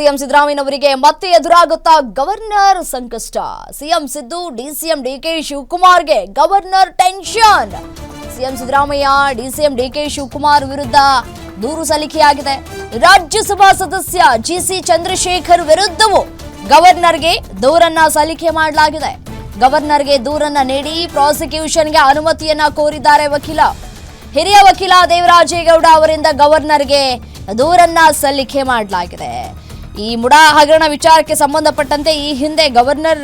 CM ಸಿದ್ದರಾಮಯ್ಯನವರಿಗೆ ಮತ್ತೆ ಎದುರಾಗುತ್ತಾ ಗವರ್ನರ್ ಸಂಕಷ್ಟ. ಸಿಎಂ ಸಿದ್ದು, ಡಿಸಿಎಂ ಡಿಕೆ ಶಿವಕುಮಾರ್ಗೆ governor tension. CM Siddaramaiah, DCM DK Shivakumar ವಿರುದ್ಧ ದೂರು ಸಲ್ಲಿಕೆಯಾಗಿದೆ. ರಾಜ್ಯಸಭಾ ಸದಸ್ಯ ಜಿಸಿ ಚಂದ್ರಶೇಖರ್ ವಿರುದ್ಧವೂ ಗವರ್ನರ್ಗೆ ದೂರನ್ನ ಸಲ್ಲಿಕೆ ಮಾಡಲಾಗಿದೆ. ಗವರ್ನರ್ಗೆ ದೂರನ್ನ ನೀಡಿ ಪ್ರಾಸಿಕ್ಯೂಷನ್ಗೆ ಅನುಮತಿಯನ್ನ ಕೋರಿದ್ದಾರೆ ವಕೀಲ. ಹಿರಿಯ ವಕೀಲ ದೇವರಾಜೇಗೌಡ ಅವರಿಂದ ಗವರ್ನರ್ಗೆ ದೂರನ್ನ ಸಲ್ಲಿಕೆ ಮಾಡಲಾಗಿದೆ. ಈ ಮುಡಾ ಹಗರಣ ವಿಚಾರಕ್ಕೆ ಸಂಬಂಧಪಟ್ಟಂತೆ ಈ ಹಿಂದೆ ಗವರ್ನರ್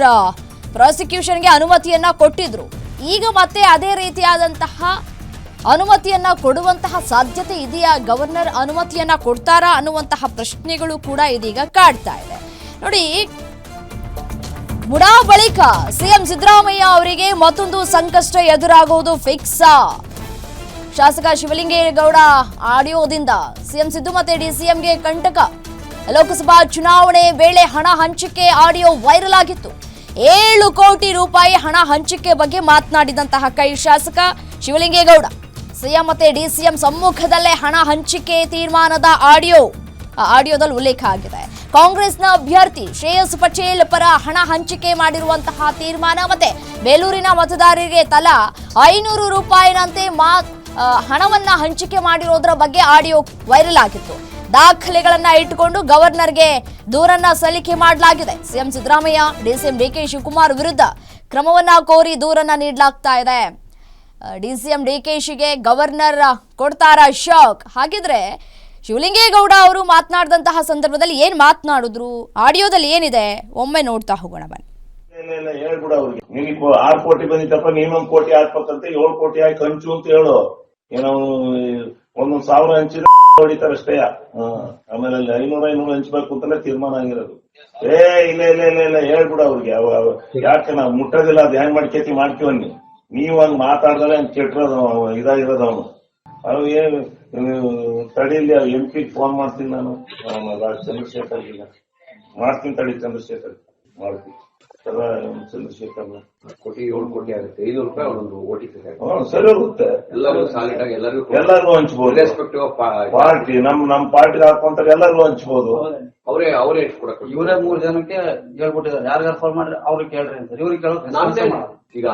ಪ್ರಾಸಿಕ್ಯೂಷನ್ಗೆ ಅನುಮತಿಯನ್ನ ಕೊಟ್ಟಿದ್ರು. ಈಗ ಮತ್ತೆ ಅದೇ ರೀತಿಯಾದಂತಹ ಅನುಮತಿಯನ್ನ ಕೊಡುವಂತಹ ಸಾಧ್ಯತೆ ಇದೆಯಾ? ಗವರ್ನರ್ ಅನುಮತಿಯನ್ನ ಕೊಡ್ತಾರಾ ಅನ್ನುವಂತಹ ಪ್ರಶ್ನೆಗಳು ಕೂಡ ಇದೀಗ ಕಾಡ್ತಾ ಇದೆ. ನೋಡಿ, ಮುಡಾ ಬಳಿಕ ಸಿಎಂ ಸಿದ್ದರಾಮಯ್ಯ ಅವರಿಗೆ ಮತ್ತೊಂದು ಸಂಕಷ್ಟ ಎದುರಾಗುವುದು ಫಿಕ್ಸಾ? ಶಾಸಕ ಶಿವಲಿಂಗೇಗೌಡ ಆಡಿಯೋದಿಂದ ಸಿಎಂ ಸಿದ್ದು ಮತ್ತೆ ಡಿಸಿಎಂಗೆ ಕಂಟಕ. ಲೋಕಸಭಾ ಚುನಾವಣೆ ವೇಳೆ ಹಣ ಹಂಚಿಕೆ ಆಡಿಯೋ ವೈರಲ್ ಆಗಿತ್ತು. 7 ಕೋಟಿ ರೂಪಾಯಿ ಹಣ ಹಂಚಿಕೆ ಬಗ್ಗೆ ಮಾತನಾಡಿದಂತಹ ಕೈ ಶಾಸಕ ಶಿವಲಿಂಗೇಗೌಡ ಸಿಎಂ ಮತ್ತೆ ಡಿಸಿಎಂ ಸಮ್ಮುಖದಲ್ಲೇ ಹಣ ಹಂಚಿಕೆ ತೀರ್ಮಾನದ ಆಡಿಯೋದಲ್ಲಿ ಉಲ್ಲೇಖ ಆಗಿದೆ. ಕಾಂಗ್ರೆಸ್ನ ಅಭ್ಯರ್ಥಿ ಶ್ರೇಯಸ್ ಪಟೇಲ್ ಪರ ಹಣ ಹಂಚಿಕೆ ಮಾಡಿರುವಂತಹ ತೀರ್ಮಾನ ಮತ್ತೆ ಬೇಲೂರಿನ ಮತದಾರರಿಗೆ ತಲಾ 500 ರೂಪಾಯಿನಂತೆ ಹಣವನ್ನ ಹಂಚಿಕೆ ಮಾಡಿರೋದ್ರ ಬಗ್ಗೆ ಆಡಿಯೋ ವೈರಲ್ ಆಗಿತ್ತು. ದಾಖಲೆಗಳನ್ನ ಇಟ್ಟುಕೊಂಡು ಗವರ್ನರ್ಗೆ ದೂರನ್ನ ಸಲ್ಲಿಕೆ ಮಾಡಲಾಗಿದೆ. CM Siddaramaiah, DCM DK Shivakumar ವಿರುದ್ಧ ಕ್ರಮವನ್ನ ಕೋರಿ ದೂರನ್ನ ನೀಡಲಾಗ್ತಾ ಇದೆ. ಡಿಸಿಎಂ ಡಿಕೆಶಿಗೆ ಗವರ್ನರ್ ಕೊಡ್ತಾರ ಶಾಕ್? ಹಾಗಿದ್ರೆ ಶಿವಲಿಂಗೇಗೌಡ ಅವರು ಮಾತನಾಡಿದಂತಹ ಸಂದರ್ಭದಲ್ಲಿ ಏನ್ ಮಾತನಾಡಿದ್ರು, ಆಡಿಯೋದಲ್ಲಿ ಏನಿದೆ, ಒಮ್ಮೆ ನೋಡ್ತಾ ಹೋಗೋಣ ಬನ್ನಿ. ಹೇಳ್ಬಿಡ ಅವ್ರಿಗೆ, ನಿನಗೆ 6 ಕೋಟಿ ಬಂದಿತ್ತಪ್ಪ, ನೀನೊಂದು ಕೋಟಿ ಹಾಕ್ಬೇಕಂತ 7 ಕೋಟಿ ಹಾಕಿ ಹಂಚು ಅಂತ ಹೇಳು. ಏನೋ 1,000 ಹಂಚಿದ್ರೆ ಹೊಡಿತಾರಷ್ಟೇ. ಆಮೇಲೆ 500 ಹಂಚ್ಬೇಕು ಅಂತಲೇ ತೀರ್ಮಾನ ಆಗಿರೋದು. ಇಲ್ಲ ಹೇಳ್ಬಿಡ ಅವ್ರಿಗೆ. ಯಾಕೆ ನಾವು ಮುಟ್ಟೋದಿಲ್ಲ, ಅದು ಹೆಂಗ್ ಮಾಡ್ಕೇತಿ ಮಾಡ್ತೀವನ್ನಿ. ನೀವು ಹಂಗ್ ಮಾತಾಡ್ದಲ್ಲ ಹಂಗ್ ಕೆಟ್ಟಿರೋದು ಇದಾಗಿರೋದು ಅವನು. ಅವು ಏನು ತಡೀಲಿ, MP ಫೋನ್ ಮಾಡ್ತೀನಿ ನಾನು, ಚಂದ್ರಶೇಖರ್. ಈಗ ಮಾಡ್ತೀನಿ ತಡಿ, ಚಂದ್ರಶೇಖರ್ ಮಾಡ್ತೀನಿ. ಚಂದ್ರಶೇಖರ್ 7 ಕೋಟಿ ಆಗುತ್ತೆ. 500 ರೂಪಾಯಿ ಒಂದೊಂದು ಓಟಿ ಸರಿ ಹೋಗುತ್ತೆ. ಎಲ್ಲರಿಗೂ ಹಂಚ್ಬೋದು. ಪಾರ್ಟಿ ನಮ್ ಪಾರ್ಟಿಗೆ ಹಾಕೊಂತಾರೆ, ಎಲ್ಲರಿಗೂ ಹಂಚ್ಬೋದು. ಅವರೇ ಎಷ್ಟು ಕೊಡಕ್ಕೆ? ಇವರೇ 3 ಜನಕ್ಕೆ ಹೇಳ್ಕೊಟ್ಟಿದ್ದಾರೆ. ಯಾರಿಗಾರು ಫೋನ್ ಮಾಡ್ರಿ ಅವ್ರಿಗೆ ಕೇಳ್ರಿ ಅಂತ. ಇವ್ರಿಗೆ ಕೇಳೋ ಈಗ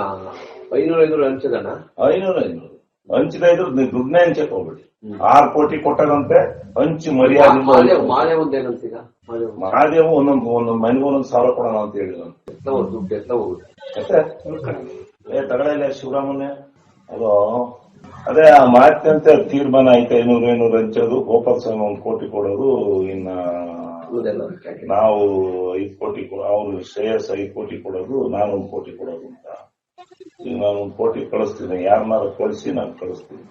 500 ಹಂಚದಣ್ಣ. 500 ಹಂಚಿದ ಇದ್ರು ದುಡ್ಡನ್ನೇ ಹಂಚಕ್ ಹೋಗ್ಬಿಡಿ. 6 ಕೋಟಿ ಕೊಟ್ಟಾರಂತೆ ಹಂಚಿ ಮರ್ಯಾದೆ. ಮಾದೇವ್ ಒಂದೇನಂತ? ಈಗ ಮಾದೇವ್ ಒಂದೊಂದು ಮನೆಗೆ 1,000 ಕೊಡೋಣ ಅಂತ ಹೇಳಿದ್ರು. ದುಡ್ಡು ಎಲ್ಲ ಹೋಗುತ್ತೆ. ತಗೊಳ್ಳಿಲ್ಲ ಶಿವರಾಮನ್ನೇ. ಅದು ಅದೇ ಆ ಮಾತಿನಂತೆ ತೀರ್ಮಾನ ಆಯ್ತು. 500 ಹಂಚೋದು, ಗೋಪಾಲ ಸ್ವಾಮಿ 1 ಕೋಟಿ ಕೊಡೋದು. ಇನ್ನ ನಾವು 5 ಕೋಟಿ, ಅವ್ರು ಶ್ರೇಯಸ್ 5 ಕೋಟಿ ಕೊಡೋದು, ನಾನು 1 ಕೋಟಿ ಕೊಡೋದು ಅಂತ. ಈಗ ನಾನು 1 ಕೋಟಿ ಕಳಿಸ್ತೀನಿ, ಯಾರನ್ನಾರು ಕಳಿಸಿ ನಾನು ಕಳಿಸ್ತೀನಿ.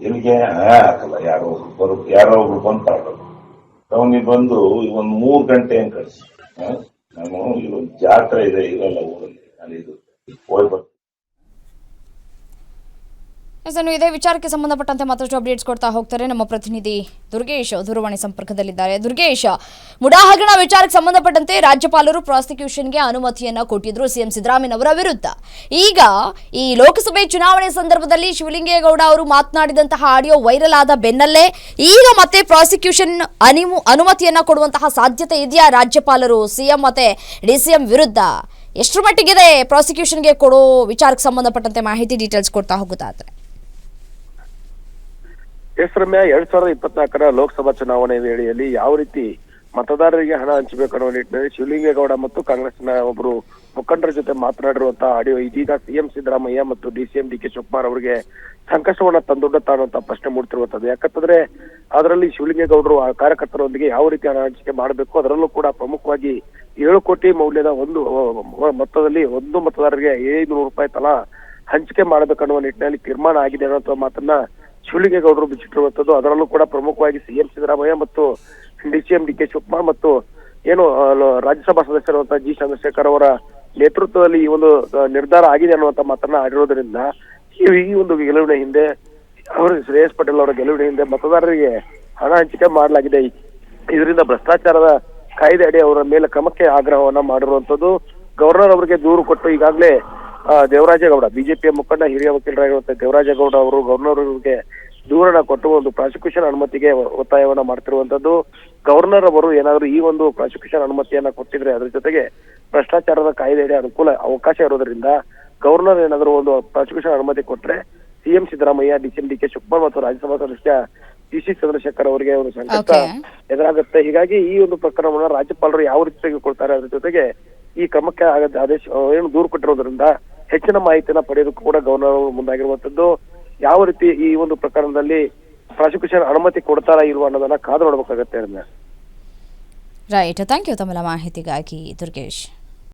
ಎಲ್ಲಿಗೆ ಹಾಕಲ್ಲ, ಯಾರೋ ಒಬ್ರು ಬಂದು ಅವನಿಗೆ ಬಂದು ಒಂದು 3 ಗಂಟೆ ಹೆಂಗ್ ಕಳಿಸಿ. ನಾನು ಇಲ್ಲೊಂದು ಜಾತ್ರೆ ಇದೆ ಇವೆಲ್ಲ ಊರಲ್ಲಿ, ಅಲ್ಲಿ ಹೋಗಿ ಬರ್ತೀನಿ. ಇದೇ ವಿಚಾರಕ್ಕೆ ಸಂಬಂಧಪಟ್ಟಂತೆ ಮತ್ತಷ್ಟು ಅಪ್ಡೇಟ್ಸ್ ಕೊಡ್ತಾ ಹೋಗ್ತಾರೆ ನಮ್ಮ ಪ್ರತಿನಿಧಿ ದುರ್ಗೇಶ್ ದೂರವಾಣಿ ಸಂಪರ್ಕದಲ್ಲಿದ್ದಾರೆ. ದುರ್ಗೇಶ್, ಮುಡಾ ಹಗರಣ ವಿಚಾರಕ್ಕೆ ಸಂಬಂಧಪಟ್ಟಂತೆ ರಾಜ್ಯಪಾಲರು ಪ್ರಾಸಿಕ್ಯೂಷನ್ಗೆ ಅನುಮತಿಯನ್ನ ಕೊಟ್ಟಿದ್ರು ಸಿಎಂ ಸಿದ್ದರಾಮಯ್ಯನವರ ವಿರುದ್ಧ. ಈಗ ಈ ಲೋಕಸಭೆ ಚುನಾವಣೆ ಸಂದರ್ಭದಲ್ಲಿ ಶಿವಲಿಂಗೇಗೌಡ ಅವರು ಮಾತನಾಡಿದಂತಹ ಆಡಿಯೋ ವೈರಲ್ ಆದ ಬೆನ್ನಲ್ಲೇ ಈಗ ಮತ್ತೆ ಪ್ರಾಸಿಕ್ಯೂಷನ್ ಅನುಮತಿಯನ್ನ ಕೊಡುವಂತಹ ಸಾಧ್ಯತೆ ಇದೆಯಾ? ರಾಜ್ಯಪಾಲರು ಸಿಎಂ ಮತ್ತೆ ಡಿಸಿಎಂ ವಿರುದ್ಧ ಎಷ್ಟರ ಮಟ್ಟಿಗಿದೆ ಪ್ರಾಸಿಕ್ಯೂಷನ್ಗೆ ಕೊಡೋ ವಿಚಾರಕ್ಕೆ ಸಂಬಂಧಪಟ್ಟಂತೆ ಮಾಹಿತಿ ಡೀಟೇಲ್ಸ್ ಕೊಡ್ತಾ ಹೋಗುತ್ತಾದ್ರೆ? ರಮ್ಯಾ, 2024ರ ಲೋಕಸಭಾ ಚುನಾವಣೆ ವೇಳೆಯಲ್ಲಿ ಯಾವ ರೀತಿ ಮತದಾರರಿಗೆ ಹಣ ಹಂಚಬೇಕು ಅನ್ನೋ ನಿಟ್ಟಿನಲ್ಲಿ ಶಿವಲಿಂಗೇಗೌಡ ಮತ್ತು ಕಾಂಗ್ರೆಸ್ನ ಒಬ್ಬರು ಮುಖಂಡರ ಜೊತೆ ಮಾತನಾಡಿರುವಂತಹ ಆಡಿಯೋ ಇದೀಗ ಸಿಎಂ ಸಿದ್ದರಾಮಯ್ಯ ಮತ್ತು ಡಿಸಿಎಂ ಡಿಕೆ ಶಿವಕುಮಾರ್ ಅವರಿಗೆ ಸಂಕಷ್ಟವನ್ನ ತಂದೊಡ್ಡುತ್ತಾ ಅನ್ನುವಂತ ಪ್ರಶ್ನೆ ಮೂಡ್ತಿರುವಂತದ್ದು. ಯಾಕಂತಂದ್ರೆ ಅದರಲ್ಲಿ ಶಿವಲಿಂಗೇಗೌಡರು ಆ ಕಾರ್ಯಕರ್ತರೊಂದಿಗೆ ಯಾವ ರೀತಿ ಹಣ ಹಂಚಿಕೆ ಮಾಡಬೇಕು, ಅದರಲ್ಲೂ ಕೂಡ ಪ್ರಮುಖವಾಗಿ 7 ಕೋಟಿ ಮೌಲ್ಯದ ಒಂದು ಮೊತ್ತದಲ್ಲಿ ಒಂದು ಮತದಾರರಿಗೆ 500 ರೂಪಾಯಿ ತಲಾ ಹಂಚಿಕೆ ಮಾಡಬೇಕನ್ನುವ ನಿಟ್ಟಿನಲ್ಲಿ ತೀರ್ಮಾನ ಆಗಿದೆ ಅನ್ನುವಂಥ ಮಾತನ್ನ ಶಿವಲಿಂಗೇಗೌಡರು ಬಿಚ್ಚಿಟ್ಟಿರುವಂತದ್ದು. ಅದರಲ್ಲೂ ಕೂಡ ಪ್ರಮುಖವಾಗಿ ಸಿಎಂ ಸಿದ್ದರಾಮಯ್ಯ ಮತ್ತು ಡಿಸಿಎಂ ಡಿಕೆ ಶಿವಕುಮಾರ್ ಮತ್ತು ಏನು ರಾಜ್ಯಸಭಾ ಸದಸ್ಯರುವಂತಹ ಜಿ ಚಂದ್ರಶೇಖರ್ ಅವರ ನೇತೃತ್ವದಲ್ಲಿ ಈ ಒಂದು ನಿರ್ಧಾರ ಆಗಿದೆ ಅನ್ನುವಂತ ಮಾತನ್ನ ಆಡಿರೋದ್ರಿಂದ ಈ ಒಂದು ಗೆಲುವಿನ ಹಿಂದೆ ಅವರು ಶ್ರೇಯಸ್ ಪಟೇಲ್ ಅವರ ಗೆಲುವಿನ ಹಿಂದೆ ಮತದಾರರಿಗೆ ಹಣ ಹಂಚಿಕೆ ಮಾಡಲಾಗಿದೆ. ಇದರಿಂದ ಭ್ರಷ್ಟಾಚಾರದ ಕಾಯ್ದೆ ಅಡಿ ಅವರ ಮೇಲೆ ಕ್ರಮಕ್ಕೆ ಆಗ್ರಹವನ್ನ ಮಾಡಿರುವಂತದ್ದು. ಗವರ್ನರ್ ಅವರಿಗೆ ದೂರು ಕೊಟ್ಟು ಈಗಾಗಲೇ ದೇವರಾಜೇಗೌಡ, ಬಿಜೆಪಿಯ ಮುಖಂಡ ಹಿರಿಯ ವಕೀಲರಾಗಿರುವಂತಹ ದೇವರಾಜೇಗೌಡ ಅವರು ಗವರ್ನರ್ ಅವರಿಗೆ ದೂರನ ಕೊಟ್ಟು ಒಂದು ಪ್ರಾಸಿಕ್ಯೂಷನ್ ಅನುಮತಿಗೆ ಒತ್ತಾಯವನ್ನ ಮಾಡ್ತಿರುವಂತದ್ದು. ಗವರ್ನರ್ ಅವರು ಏನಾದ್ರು ಈ ಒಂದು ಪ್ರಾಸಿಕ್ಯೂಷನ್ ಅನುಮತಿಯನ್ನ ಕೊಟ್ಟಿದ್ರೆ ಅದ್ರ ಜೊತೆಗೆ ಭ್ರಷ್ಟಾಚಾರದ ಕಾಯ್ದೆಯಡಿ ಅವಕಾಶ ಇರೋದ್ರಿಂದ ಗವರ್ನರ್ ಏನಾದ್ರು ಒಂದು ಪ್ರಾಸಿಕ್ಯೂಷನ್ ಅನುಮತಿ ಕೊಟ್ರೆ ಸಿಎಂ ಸಿದ್ದರಾಮಯ್ಯ, ಡಿ.ಕೆ ಶಿವಕುಮಾರ್ ಮತ್ತು ರಾಜ್ಯಸಭಾ ಸದಸ್ಯ ಟಿ.ಸಿ ಚಂದ್ರಶೇಖರ್ ಅವರಿಗೆ ಒಂದು ಸಂಕಷ್ಟ ಎದುರಾಗುತ್ತೆ. ಹೀಗಾಗಿ ಈ ಒಂದು ಪ್ರಕರಣವನ್ನ ರಾಜ್ಯಪಾಲರು ಯಾವ ರೀತಿ ತೆಗೆದುಕೊಳ್ತಾರೆ, ಅದ್ರ ಜೊತೆಗೆ ಈ ಕ್ರಮಕ್ಕೆ ಆದೇಶ ಏನು ದೂರು ಕೊಟ್ಟಿರೋದ್ರಿಂದ ಹೆಚ್ಚಿನ ಮಾಹಿತಿಯನ್ನ ಪಡೆಯೋದಕ್ಕೂ ಕೂಡ ಗವರ್ನರ್ ಅವರು ಮುಂದಾಗಿರುವಂತದ್ದು. ಯಾವ ರೀತಿ ಈ ಒಂದು ಪ್ರಕರಣದಲ್ಲಿ ಪ್ರಾಸಿಕ್ಯೂಷನ್ ಅನುಮತಿ ಕೊಡ್ತಾರಾ ಇಲ್ವಾ ಅನ್ನೋದನ್ನ ಕಾದು ನೋಡ್ಬೇಕಾಗತ್ತೆ. ರೈಟ್, ಥ್ಯಾಂಕ್ ಯು ತಮ್ಮ ಮಾಹಿತಿಗಾಗಿ ದುರ್ಗೇಶ್.